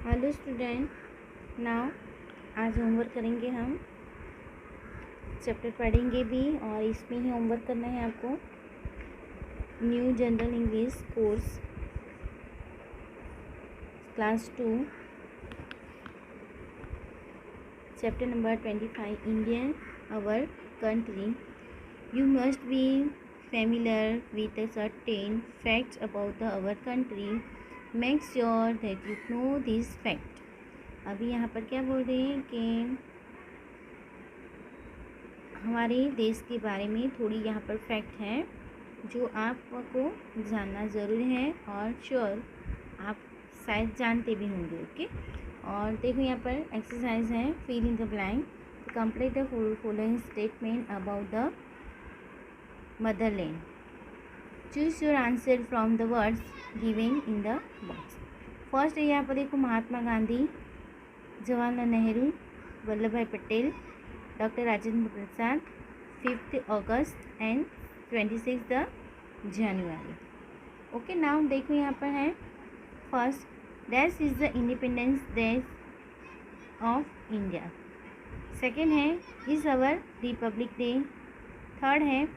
Hello student, now आज homework करेंगे हम। चैप्टर पढ़ेंगे भी और इसमें ही होमवर्क करना है आपको। New general English course class 2 chapter number 25 Indian our country. You must be familiar with a certain facts about our country. Make sure that you know this fact. अभी यहाँ पर क्या बोल रहे हैं कि हमारे देश के बारे में थोड़ी यहाँ पर फैक्ट है जो आपको जानना ज़रूरी है और श्योर आप शायद जानते भी होंगे। ओके, और देखो यहाँ पर एक्सरसाइज है, fill in the blank, complete the following statement about the motherland. Choose your answer from the words given in the box. First है यहाँ पर देखो, Mahatma Gandhi, Jawaharlal Nehru, Vallabhbhai Patel, doctor Rajendra Prasad, 5th अगस्त एंड 26 जनवरी। ओके, नाउ देखो यहाँ पर है first, that is the independence day of India. Second है, is our republic day. Third है,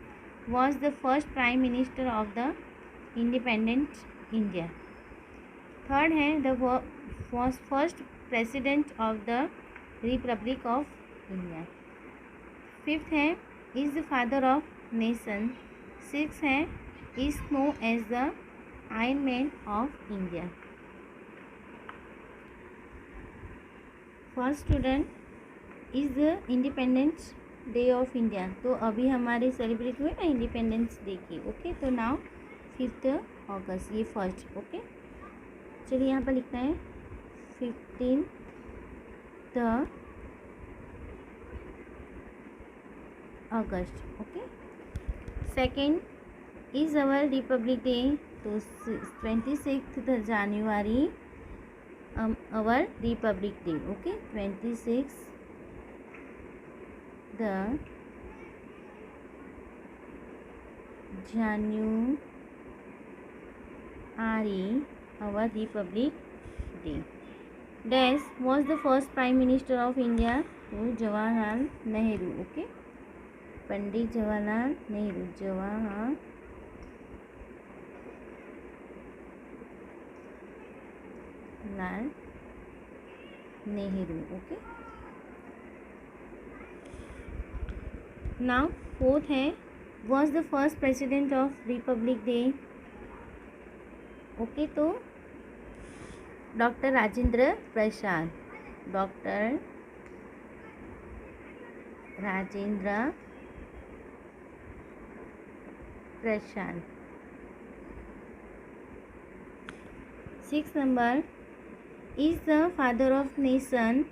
was the first prime minister of the independent India. Third है, the was first president of the Republic of India. Fifth है, is the father of nation. Sixth है, is known as the Iron Man of India. First student, is the independence day of India. तो अभी हमारे celebrate हुए ना independence day की। Okay, तो now 5th अगस्त, ये फर्स्ट। ओके, चलिए यहाँ पर लिखना है 15th अगस्त। Okay, second, is our republic day, तो 26 जनवरी our republic day. Okay, 26 the January our Republic Day. Dash was the first Prime Minister of India, तो Jawaharlal Nehru. Okay, Pandit Jawaharlal Nehru, Jawaharlal Nehru. Okay, now fourth है, was the first president of republic day. Okay, तो doctor Rajendra Prasad, doctor Rajendra Prasad. 6 number, is the father of nation,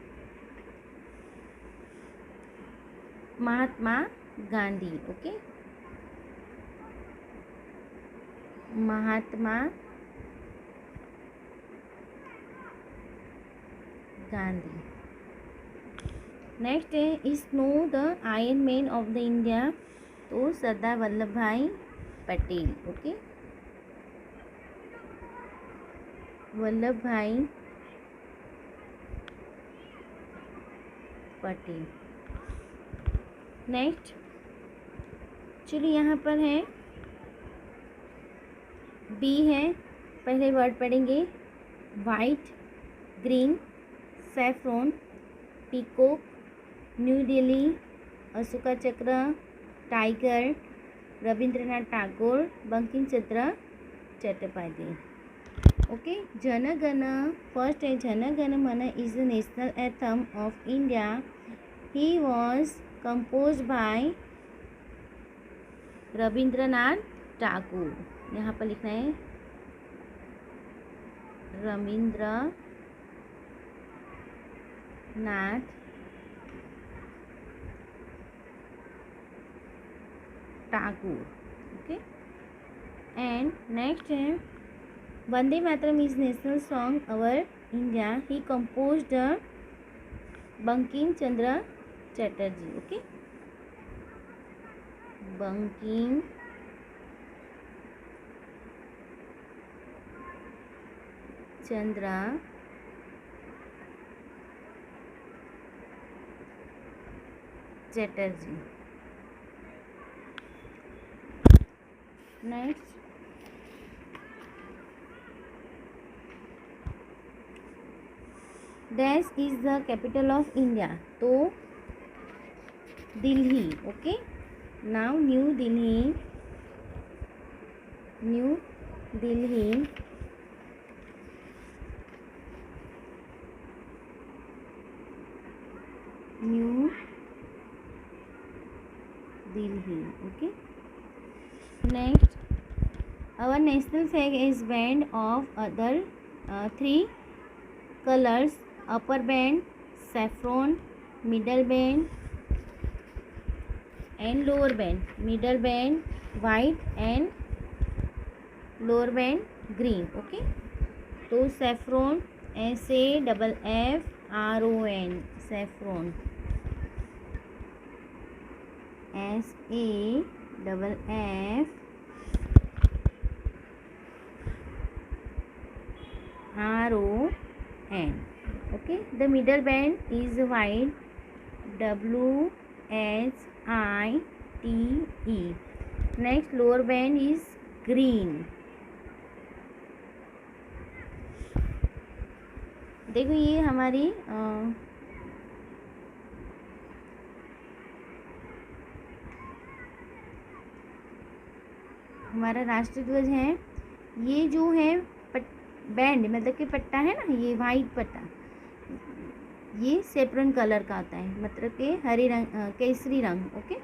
Mahatma Gandhi. Okay, Mahatma Gandhi. Next है, is no the iron man of the India, तो सरदार वल्लभ भाई Patel. Okay, Vallabh भाई Patel. Next, चलिए यहाँ पर है बी है, पहले वर्ड पढ़ेंगे, white, green, saffron, peacock, new Delhi, Ashoka chakra, tiger, Rabindranath Tagore, Bankim Chandra Chattopadhyay. Okay, Jana Gana, first है Jana Gana Mana is the national anthem of India. He was composed by Rabindranath Tagore. यहाँ पर लिखना है Rabindranath Tagore. Okay, and next है, Vande Mataram is national song our India. He composed Bankim Chandra Chatterjee. Okay, Bankim Chandra Chatterjee. Next, dash is the capital of India, तो Delhi. Okay, now new Delhi, new Delhi new Delhi. Okay, next, our national flag is band of other three colors: upper band saffron, middle band and lower band, middle band white and lower band green. Okay, तो saffron, SAFFRON, saffron, SAFFRON. Okay, the middle band is white, WHITE. Next, lower band is green. देखो ये हमारी हमारा राष्ट्रीय ध्वज है। ये जो है बैंड मतलब कि पट्टा है ना, ये वाइट पट्टा, ये सेफ्रन कलर का आता है, मतलब कि हरे रंग, केसरी रंग। ओके,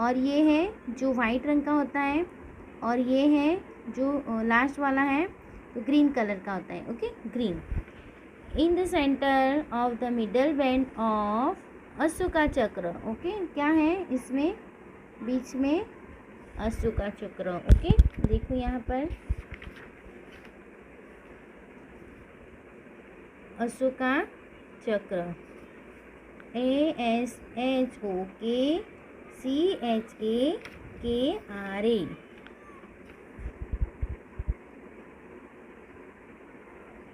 और ये है जो वाइट रंग का होता है, और ये है जो लास्ट वाला है तो ग्रीन कलर का होता है। Okay, green. In the centre of the middle band of Ashoka चक्र। ओके, क्या है इसमें बीच में अशोका चक्र। ओके, देखो यहाँ पर अशोका चक्र, ASHOKCHAKRA,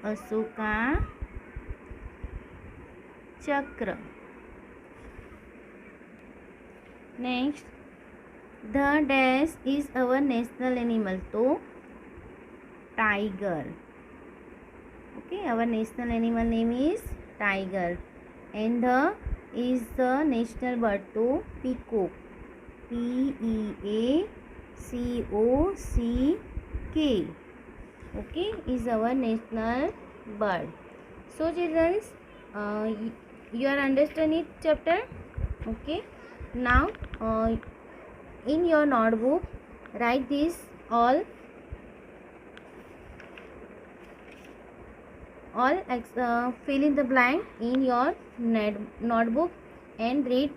अशोका चक्र। Next, the dash is our national animal, तो tiger. Okay, our national animal name is tiger, and the is the national bird, to peacock, PEACOCK. Okay, is our national bird. So children, you are understand it chapter. Okay, now in your notebook write this all fill in the blank in your notebook and read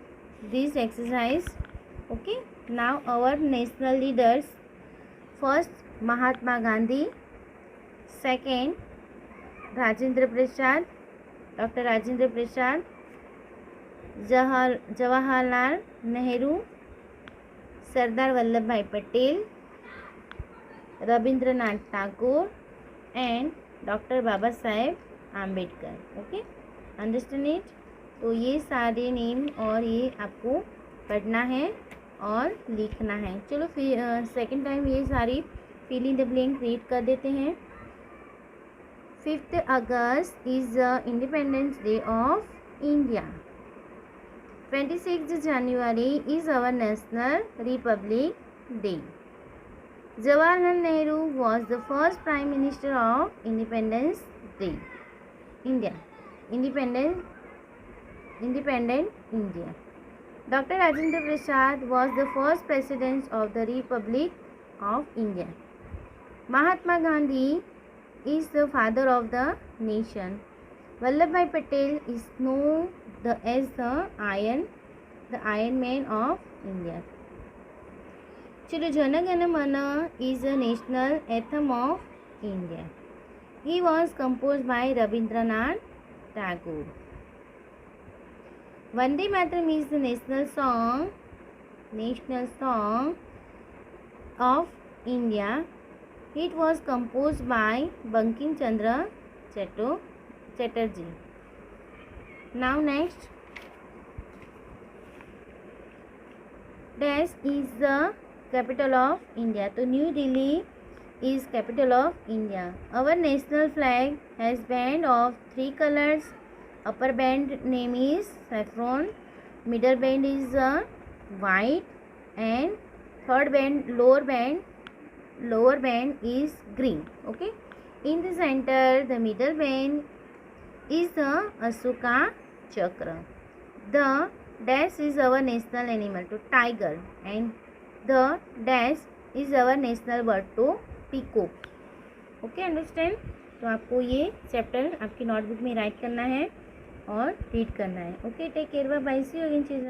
this exercise. Okay, now our national leaders: first Mahatma Gandhi, second Rajendra Prasad, Dr. Rajendra Prasad, Jawaharlal Nehru, Sardar Vallabhbhai Patel, Rabindranath Tagore and doctor Baba Saheb Ambedkar. Okay, understand it. तो ये सारे name और ये आपको पढ़ना है और लिखना है। चलो फिर सेकंड टाइम ये सारी fill in the blank read कर देते हैं। 5th अगस्त is independence day of India. 26th January is our national republic day. Jawaharlal Nehru was the first Prime Minister of Independence Day, India. Independent India. Dr. Rajendra Prasad was the first President of the Republic of India. Mahatma Gandhi is the father of the nation. Vallabhbhai Patel is known as the Iron Man of India. चलो, जन गण मन is a national anthem of India. He was composed by Rabindranath Tagore. Vande Mataram is the national song national song of India. It was compose by Bankim Chandra Chatterjee. Now next, dash is the capital of India. तो new Delhi is capital of India. Our national flag has band of 3 colors. Upper band name is saffron, middle band is white, and third band, lower band is green. Okay, in the center the middle band is the Ashoka chakra. The dash is our national animal, to tiger, and the dash is our national bird, to peacock. Okay, understand. तो आपको ये chapter आपकी notebook में right करना है और read करना है. Okay, take care, bye. See you again children.